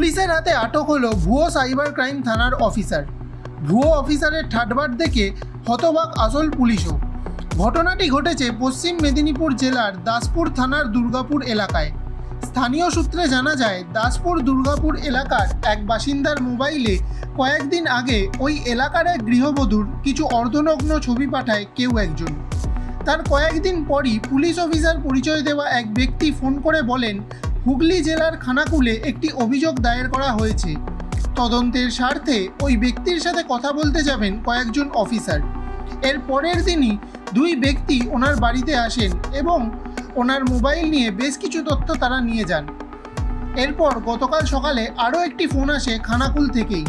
পুলিশের হাতে আটক হলো ভুয়ো সাইবার ক্রাইম থানার অফিসার। ভুয়ো অফিসারের ঠাটবাট দেখে হতবাক আসল পুলিশও। ঘটনাটি ঘটেছে পশ্চিম মেদিনীপুর জেলার দাসপুর থানার দুর্গাপুর এলাকায়। স্থানীয় সূত্রে জানা যায়, দাসপুর দুর্গাপুর এলাকার এক বাসিন্দার মোবাইলে কয়েকদিন আগে ওই এলাকার এক গৃহবধূর কিছু অর্ধনগ্ন ছবি পাঠায় কেউ একজন। তার কয়েকদিন পরই পুলিশ অফিসার পরিচয় দেওয়া এক ব্যক্তি ফোন করে বলেন, হুগলি জেলার খানাকুলে একটি অভিযোগ দায়ের করা হয়েছে। তদন্তের স্বার্থে ওই ব্যক্তির সাথে কথা বলতে যাবেন কয়েকজন অফিসার। এর পরের দিনই দুই ব্যক্তি ওনার বাড়িতে আসেন এবং ওনার মোবাইল নিয়ে বেশ কিছু তথ্য তারা নিয়ে যান। এরপর গতকাল সকালে আরও একটি ফোন আসে খানাকুল থেকেই।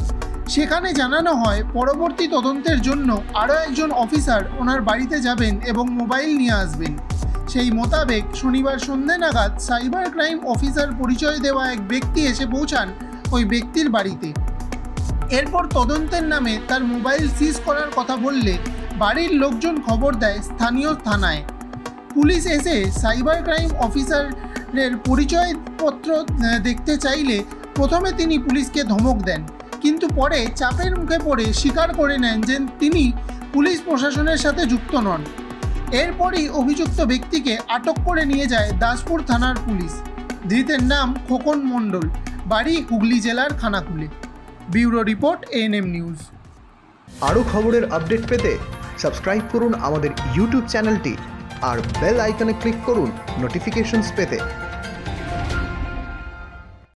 সেখানে জানানো হয় পরবর্তী তদন্তের জন্য আরও একজন অফিসার ওনার বাড়িতে যাবেন এবং মোবাইল নিয়ে আসবেন। সেই মোতাবেক শনিবার সন্ধ্যে নাগাদ সাইবার ক্রাইম অফিসার পরিচয় দেওয়া এক ব্যক্তি এসে পৌঁছান ওই ব্যক্তির বাড়িতে। এরপর তদন্তের নামে তার মোবাইল সিজ করার কথা বললে বাড়ির লোকজন খবর দেয় স্থানীয় থানায়। পুলিশ এসে সাইবার ক্রাইম অফিসারের পরিচয়পত্র দেখতে চাইলে প্রথমে তিনি পুলিশকে ধমক দেন, কিন্তু পরে চাপের মুখে পড়ে স্বীকার করে নেন যে তিনি পুলিশ প্রশাসনের সাথে যুক্ত নন। এরপরই অভিযুক্ত ব্যক্তিকে আটক করে নিয়ে যায় দাসপুর থানার পুলিশ। ধৃতের নাম খোকন মণ্ডল, বাড়ি হুগলি জেলার খানাকুলে। Bureau report ANM news. আরও খবরের আপডেট পেতে সাবস্ক্রাইব করুন আমাদের ইউটিউব চ্যানেলটি আর বেল আইকনে ক্লিক করুন নোটিফিকেশনস পেতে।